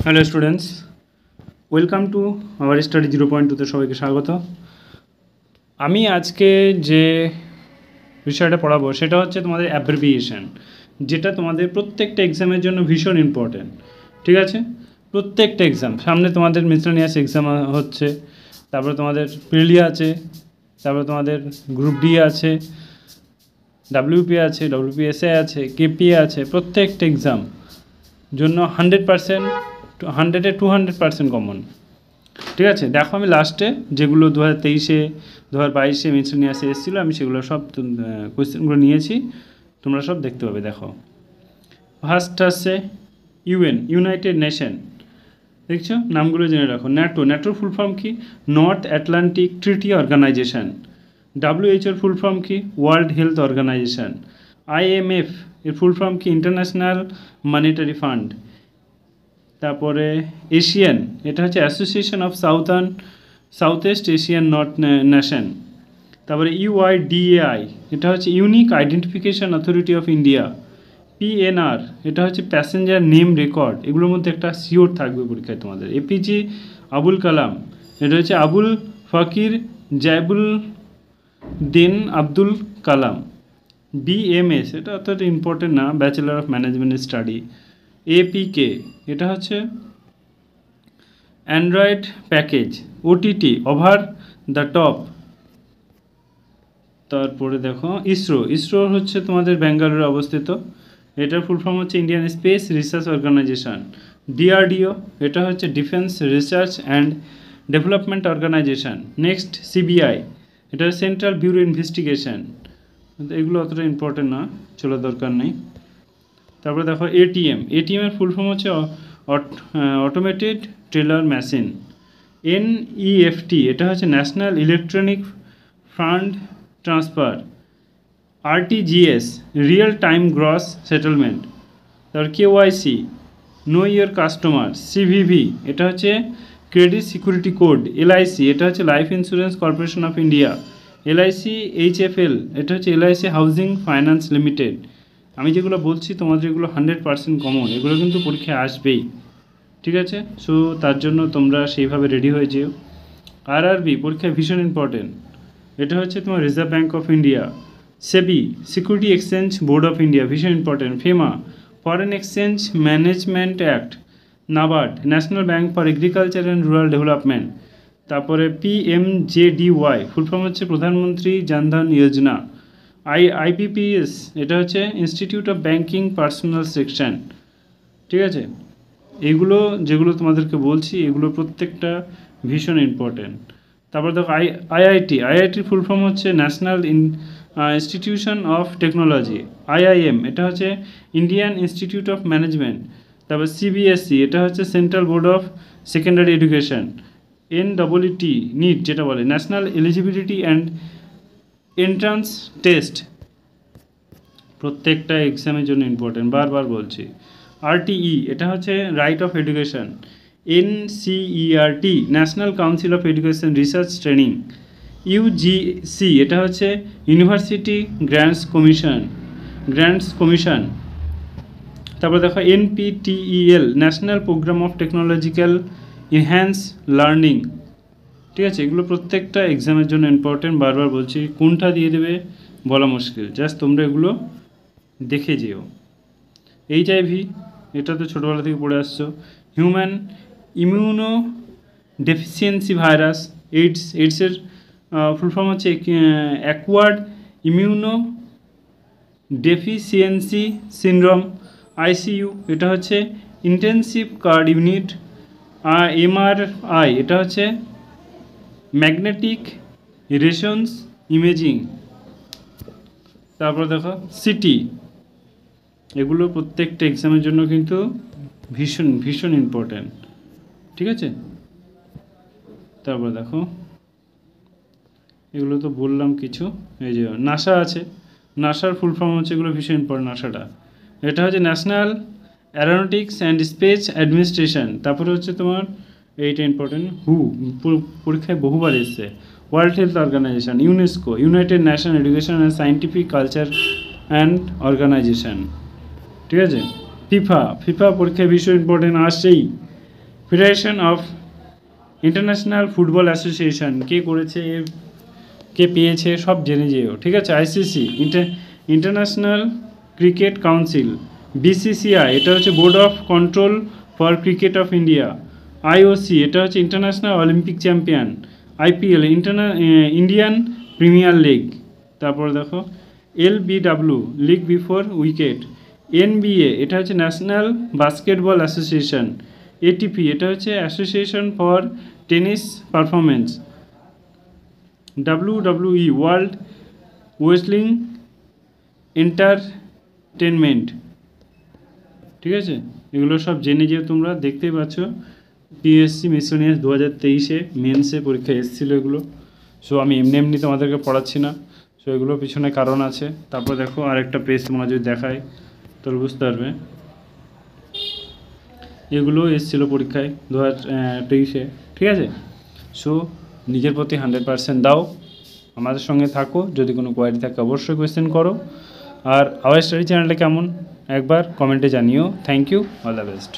Hello students, welcome to our study 0.2তে সবাইকে স্বাগত। আমি আজকে যে বিষয়টা পড়াবো সেটা হচ্ছে তোমাদের অ্যাব্রিভিয়েশন, যেটা তোমাদের প্রত্যেকটা এক্সামের জন্য ভীষণ ইম্পর্টেন্ট। ঠিক আছে, প্রত্যেকটা এক্সাম সামনে তোমাদের মিসেলেনিয়াস এক্সাম হচ্ছে, তারপরে তোমাদের প্রিলি আছে, তারপরে তোমাদের গ্রুপ ডি আছে, ডাব্লিউপি আছে, ডব্লিউপিএসএ আছে, কেপিএ আছে। প্রত্যেকটা এক্সাম জন্য 100%, 100-এ 200% কমন। ঠিক আছে, দেখো আমি লাস্টে যেগুলো 2023-এ 2022-এ মিসেলেনিয়াসে এসেছিলো আমি সেগুলো সব কোয়েশ্চেনগুলো নিয়েছি, তোমরা সব দেখতে পাবে। দেখো ফার্স্ট আসছে ইউএন, ইউনাইটেড নেশন। দেখছো, নামগুলো জেনে রাখো। ন্যাটো, ন্যাটোর ফুল ফর্ম কি? North Atlantic Treaty Organisation. ডাব্লিউএইচওর ফুল ফর্ম কি? World health Organisation. আইএমএফ এর ফুল ফর্ম কি? International Monetary Fund. তারপরে এশিয়ান, এটা হচ্ছে Association of South East Asian North Nation. তারপরে ইউআইডিএআই, এটা হচ্ছে Unique Identification Authority of India. PNR, এটা হচ্ছে প্যাসেঞ্জার নেম রেকর্ড। এগুলোর মধ্যে একটা সিওর থাকবে পরীক্ষায় তোমাদের। এপিজে আবুল কালাম, এটা হচ্ছে আবুল ফকির জাইবুদ্দিন আব্দুল কালাম। বিএমএস, এটা অতটা ইম্পর্টেন্ট না, bachelor of management study. APK, এটা হচ্ছে Android package. OTT, over the top. তারপরে দেখো ইসরো, ইসরো হচ্ছে তোমাদের ব্যাঙ্গালোরে অবস্থিত। এটার ফুল ফর্ম হচ্ছে Indian Space Research Organisation. DRDO, এটা হচ্ছে Defence Research and Development Organisation. Next CBI, এটা সেন্ট্রাল ব্যুরো ইনভেস্টিগেশন। এগুলো অতটা ইম্পর্টেন্ট না, চলার দরকার নেই। তারপরে দেখো এটিএম, এটিএমের ফুল ফর্ম হচ্ছে অটোমেটেড টেলার মেশিন। এনইএফটি, এটা হচ্ছে national electronic fund transfer. RTGS, real time gross settlement. তারপর KYC, know your customer. CVV, এটা হচ্ছে ক্রেডিট সিকিউরিটি কোড। এলআইসি, এটা হচ্ছে life insurance corporation of India. LIC HFL, এটা হচ্ছে এলআইসি হাউজিং ফাইন্যান্স লিমিটেড। আমি যেগুলো বলছি তোমাদের এগুলো 100% কমন, এগুলো কিন্তু পরীক্ষায় আসবেই। ঠিক আছে, সো তার জন্য তোমরা সেইভাবে রেডি হয়ে যেও। আরআরবি পরীক্ষায় ভীষণ ইম্পর্টেন্ট, এটা হচ্ছে তোমার reserve bank of India. SEBI, security exchange board of India, ভীষণ important. FEMA, foreign exchange management act. NABARD, national bank for agriculture and rural development. তারপরে পিএমজেডিওয়াই, ফুল ফর্ম হচ্ছে প্রধানমন্ত্রী জনধন যোজনা। আইবিপিএস, এটা হচ্ছে institute of banking personal section. ঠিক আছে, এগুলো যেগুলো তোমাদেরকে বলছি এগুলো প্রত্যেকটা ভীষণ ইম্পর্টেন্ট। তারপর দেখো আইআইটি, আইআইটির ফুল ফর্ম হচ্ছে national institution of technology. IIM, এটা হচ্ছে ইন্ডিয়ান ইনস্টিটিউট অফ ম্যানেজমেন্ট। তারপর সিবিএসই, এটা হচ্ছে central board of secondary education. NWT, NEET যেটা বলে, national eligibility and entrance test. প্রত্যেকটা এক্সামের জন্য ইম্পর্টেন্ট, বারবার বলছি। আরটিই, এটা হচ্ছে right of education. NCERT, national council of education research training. UGC, এটা হচ্ছে ইউনিভার্সিটি গ্র্যান্টস কমিশন। তারপর দেখো NPTEL, national programme of technological enhance learning. ঠিক আছে, এগুলো প্রত্যেকটা এক্সামের জন্য ইম্পর্টেন্ট, বারবার বলছি। কোনটা দিয়ে দেবে বলা মুশকিল, জাস্ট তোমরা এগুলো দেখে যেও। এইচআইভি, এটা তো ছোটোবেলা থেকে পড়ে আসছো। Human immunodeficiency virus. এইডসের ফুল ফর্ম হচ্ছে acquired immunodeficiency syndrome. ICU, এটা হচ্ছে ইন্টেনসিভ কার্ড ইউনিট। এমআরআই, এটা হচ্ছে ম্যাগনেটিক রেসোনেন্স ইমেজিং। তারপর দেখো সিটি, এগুলো প্রত্যেকটা এক্সামের জন্য কিন্তু ভীষণ ভীষণ ইম্পর্ট্যান্ট। ঠিক আছে, তারপর দেখো এগুলো তো বললাম কিছু। এই যে নাসা আছে, নাসার ফুল ফর্ম হচ্ছে, এগুলো ভীষণ ইম্পর্টেন্ট। নাসাটা, এটা হচ্ছে national aeronautics and space administration. তারপরে হচ্ছে তোমার এইটা ইম্পর্টেন্ট, পরীক্ষায় বহুবার এসছে। World health organisation. UNESCO, united nation education and scientific culture and organisation. ঠিক আছে, ফিফা, ফিফা পরীক্ষায় ভীষণ ইম্পর্টেন্ট আসছেই। Federation of international football association কে করেছে, কে পেয়েছে, সব জেনে যেও, ঠিক আছে। ICC international cricket council, BCCI এটা হচ্ছে board of control for cricket of India, IOC এটা হচ্ছে international Olympic champion, IPL Indian premier league, তারপর দেখো LBW leg before wicket, NBA এটা হচ্ছে ন্যাশনাল বাস্কেটবল অ্যাসোসিয়েশন, এটিপি এটা হচ্ছে association for tennis performance, WWE world wrestling entertainment, ঠিক আছে। এগুলো সব জেনে যেও, তোমরা দেখতেই পাচ্ছ পিএসসি মিসলেনিয়াস 2023-এ মেন্সে পরীক্ষায় এসেছিলো এগুলো। সো আমি এমনি এমনি তোমাদেরকে পড়াচ্ছি না, সো এগুলোর পিছনে কারণ আছে। তারপর দেখো আরেকটা পেজ তোমরা যদি দেখায় তাহলে বুঝতে পারবে, এগুলো এসেছিলো পরীক্ষায় 2023-এ, ঠিক আছে। সো নিজের প্রতি 100% দাও, আমাদের সঙ্গে থাকো, যদি কোনো কোয়ারি থাকে অবশ্যই কোয়েশ্চেন করো। আর আওয়ার স্টাডি চ্যানেলটা কেমন একবার কমেন্টে জানিও। Thank you, all the best.